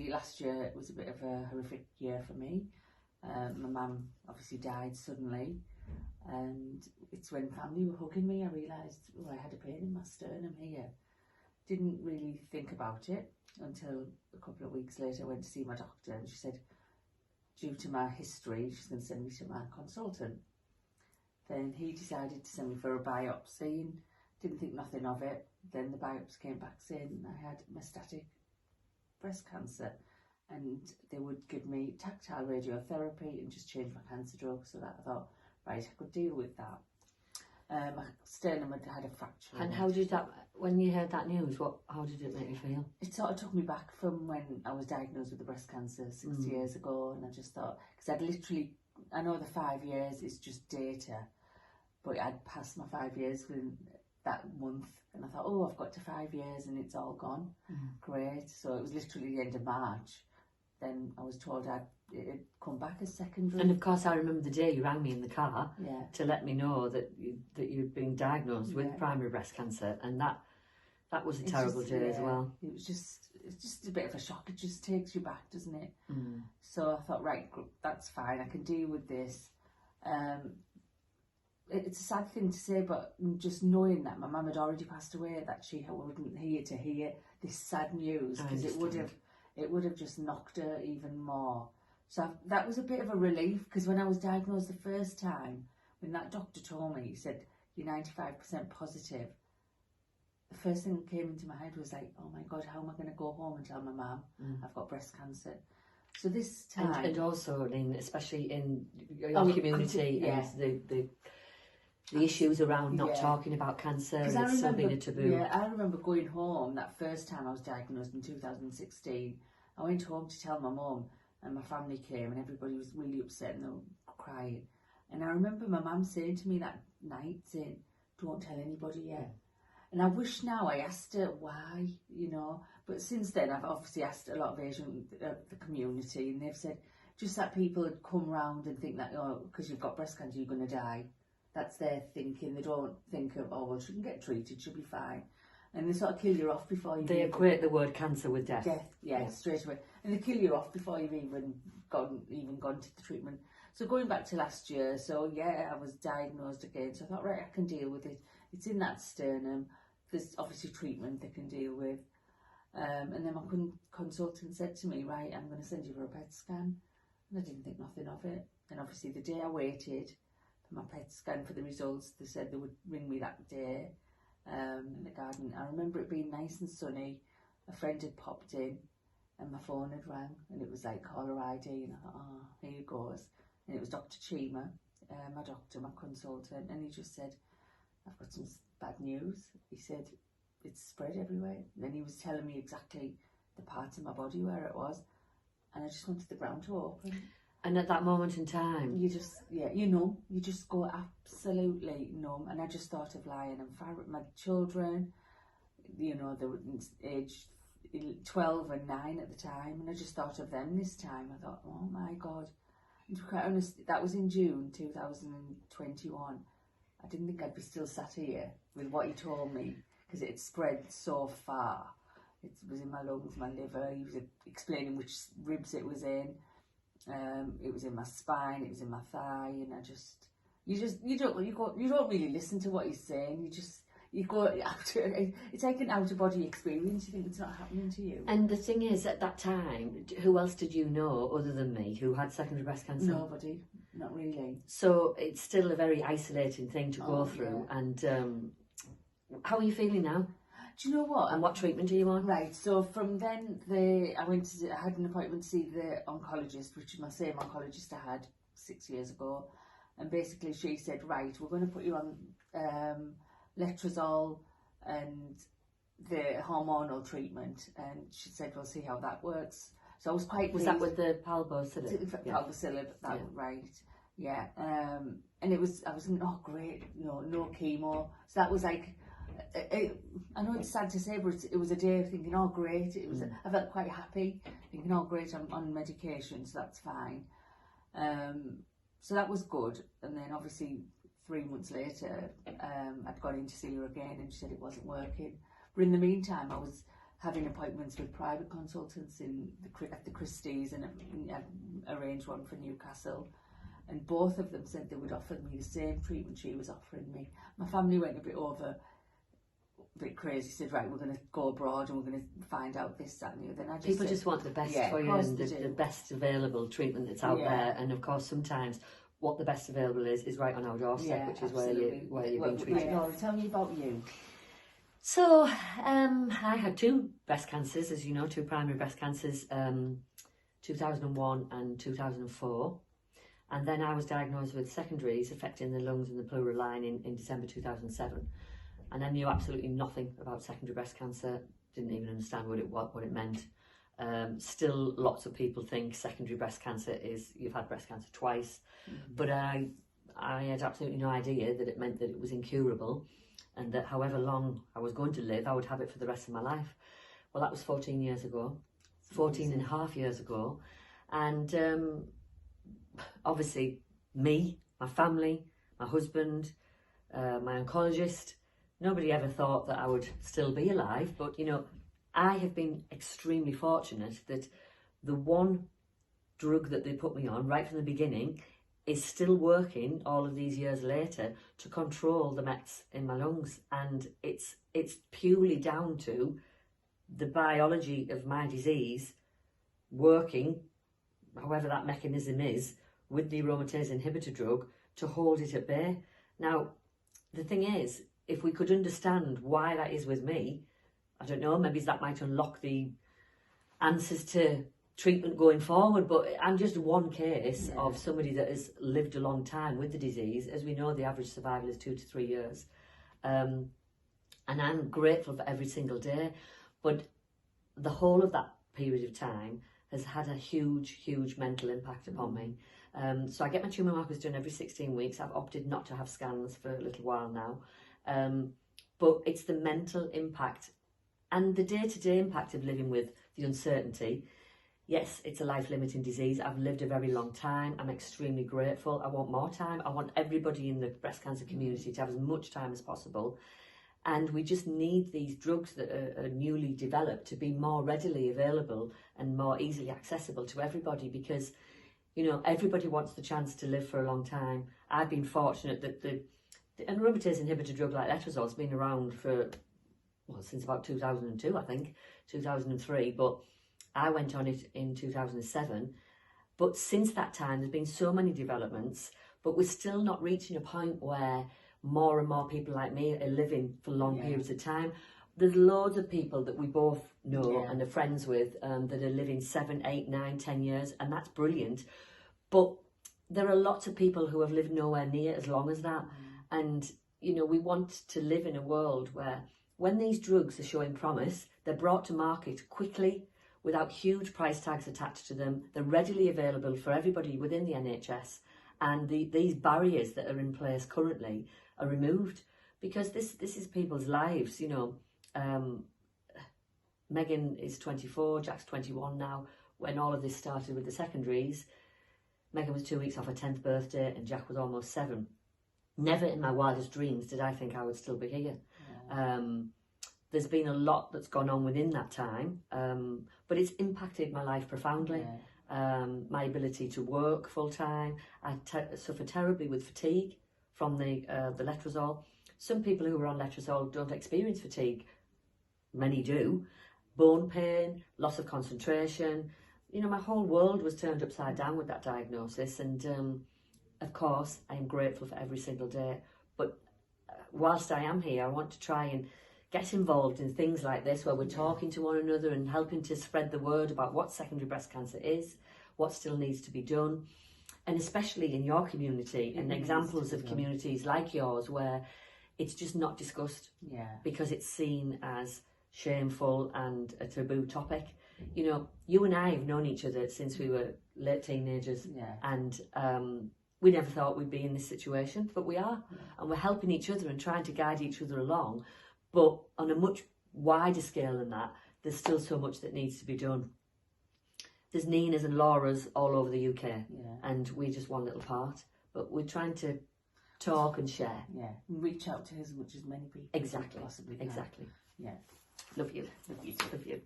obviously last year was a bit of a horrific year for me. My mum obviously died suddenly, and it's when family were hugging me I realised, oh, I had a pain in my sternum here. Didn't really think about it until a couple of weeks later I went to see my doctor, and she said, due to my history, she's going to send me to my consultant. Then he decided to send me for a biopsy, and didn't think nothing of it. Then the biopsy came back saying I had metastatic breast cancer, and they would give me tactile radiotherapy and just change my cancer drug, so that I thought, right, I could deal with that. My sternum had a fracture. And how did that, when you heard that news, how did it make you feel? It sort of took me back from when I was diagnosed with the breast cancer 6 years ago, and I just thought, because I'd literally, I know the 5 years is just data, but I'd passed my 5 years within that month, and I thought, oh, I've got to 5 years and it's all gone. Great. So it was literally the end of March. Then I was told it'd come back as secondary. And of course, I remember the day you rang me in the car to let me know that you'd been diagnosed with primary breast cancer, and that was a terrible day as well. It's just a bit of a shock. It just takes you back, doesn't it? So I thought, right, that's fine. I can deal with this. It's a sad thing to say, but just knowing that my mum had already passed away, that she wouldn't hear this sad news, because it would have just knocked her even more. So that was a bit of a relief, because when I was diagnosed the first time, when that doctor told me, he said, you're 95% positive, the first thing that came into my head was like, oh my God, how am I going to go home and tell my mum I've got breast cancer? So this time... And also, I mean, especially in your community, and the issues around not talking about cancer, and still being a taboo. Yeah, I remember going home that first time I was diagnosed in 2016. I went home to tell my mum, and my family came, and everybody was really upset and they were crying. And I remember my mum saying to me that night, saying, don't tell anybody yet. And I wish now I asked her why, you know. But since then, I've obviously asked a lot of Asian, the community, and they've said just that people had come round and think that, oh, because you've got breast cancer, you're going to die. That's their thinking. They don't think of, oh, well, she can get treated, she'll be fine. And they sort of kill you off before you... They equate the word cancer with death. Yeah, straight away. And they kill you off before you've even gone to the treatment. So going back to last year, so yeah, I was diagnosed again. So I thought, right, I can deal with it. It's in that sternum. There's obviously treatment they can deal with. And then my consultant said to me, right, I'm going to send you for a PET scan. And I didn't think nothing of it. And obviously the day I waited for my PET scan for the results, they said they would ring me that day in the garden. I remember it being nice and sunny. A friend had popped in and my phone had rang, and it was like caller ID, and I thought, oh, here it goes. And it was Dr. Chima, my doctor, my consultant, and he just said, I've got some bad news. He said, it's spread everywhere. And then he was telling me exactly the parts of my body where it was, and I just wanted the ground to open. And at that moment in time, you just, you just go absolutely numb. And I just thought of lying and firing my children, you know, they were aged 12 and 9 at the time, and I just thought of them this time. I thought, oh my God. And to be quite honest, that was in June 2021. I didn't think I'd be still sat here with what he told me, because it had spread so far. It was in my lungs, my liver. He was explaining which ribs it was in. It was in my spine. It was in my thigh, and you don't really listen to what he's saying. You go out. It's like an out of body experience. You think it's not happening to you. And the thing is, at that time, who else did you know other than me who had secondary breast cancer? Nobody, not really. So it's still a very isolating thing to go through. Yeah. And how are you feeling now? Do you know what? And what treatment are you on? Right, so from then, I had an appointment to see the oncologist, which is my same oncologist I had 6 years ago. And basically she said, right, we're going to put you on letrozole and the hormonal treatment. And she said, we'll see how that works. So I was quite Was that with the palbociclib? Palbociclib, right. Yeah. And I was thinking, oh great, no chemo. So that was like, I know it's sad to say, but it was a day of thinking, oh great. It was. I felt quite happy, thinking, oh great, I'm on medication, so that's fine. So that was good. And then obviously 3 months later, I'd gone in to see her again, and she said it wasn't working. But in the meantime, I was having appointments with private consultants at the Christie's, and arranged one for Newcastle. And both of them said they would offer me the same treatment she was offering me. My family went a bit crazy, said, right, we're going to go abroad and we're going to find out this, that and the other. And People just want the best for you, and the best available treatment that's out there. And of course, sometimes what the best available is right on our doorstep, which is where you're being treated. Laura, tell me about you. So, I had 2 breast cancers, as you know, 2 primary breast cancers, 2001 and 2004. And then I was diagnosed with secondaries affecting the lungs and the pleural lining in December 2007. And I knew absolutely nothing about secondary breast cancer, didn't even understand what it meant. Still, lots of people think secondary breast cancer is you've had breast cancer twice. But I had absolutely no idea that it meant that it was incurable, and that however long I was going to live, I would have it for the rest of my life. Well, that was 14 years ago, 14 and a half years ago. And obviously me, my family, my husband, my oncologist, nobody ever thought that I would still be alive. But, you know, I have been extremely fortunate that the one drug that they put me on right from the beginning is still working all of these years later to control the mets in my lungs. And it's purely down to the biology of my disease working, however that mechanism is, with the aromatase inhibitor drug to hold it at bay. Now, the thing is, if we could understand why that is with me, I don't know, maybe that might unlock the answers to treatment going forward. But I'm just one case of somebody that has lived a long time with the disease. As we know, the average survival is 2 to 3 years. And I'm grateful for every single day. But the whole of that period of time has had a huge mental impact upon me. So I get my tumour markers done every 16 weeks. I've opted not to have scans for a little while now. But it's the mental impact and the day-to-day impact of living with the uncertainty. Yes, it's a life-limiting disease. I've lived a very long time. I'm extremely grateful. I want more time. I want everybody in the breast cancer community to have as much time as possible. And we just need these drugs that are newly developed to be more readily available and more easily accessible to everybody, because, you know, everybody wants the chance to live for a long time. I've been fortunate that an aromatase inhibitor drug like letrozole has been around for, well, since about 2002, I think, 2003, but I went on it in 2007. But since that time, there's been so many developments, but we're still not reaching a point where more and more people like me are living for long periods of time. There's loads of people that we both know and are friends with that are living 7, 8, 9, 10 years, and that's brilliant. But there are lots of people who have lived nowhere near as long as that. And, you know, we want to live in a world where when these drugs are showing promise, they're brought to market quickly without huge price tags attached to them. They're readily available for everybody within the NHS. And these barriers that are in place currently are removed, because this is people's lives, you know. Megan is 24, Jack's 21 now. When all of this started with the secondaries, Megan was 2 weeks off her 10th birthday and Jack was almost 7. Never in my wildest dreams did I think I would still be here. There's been a lot that's gone on within that time, but it's impacted my life profoundly. My ability to work full time. I suffer terribly with fatigue from the letrozole. Some people who are on letrozole don't experience fatigue. Many do. Bone pain, loss of concentration. You know, my whole world was turned upside down with that diagnosis. And of course, I am grateful for every single day. But whilst I am here, I want to try and get involved in things like this, where we're talking to one another and helping to spread the word about what secondary breast cancer is, what still needs to be done, and especially in your community, and examples of communities like yours where it's just not discussed because it's seen as shameful and a taboo topic. You know, you and I have known each other since we were late teenagers, and we never thought we'd be in this situation, but we are, and we're helping each other and trying to guide each other along. But on a much wider scale than that, there's still so much that needs to be done. There's Nina's and Laura's all over the UK, and we're just one little part. But we're trying to talk and share. Reach out to as many people. Exactly. Possibly can. Exactly. Yeah. Love you. Love you too. Love you.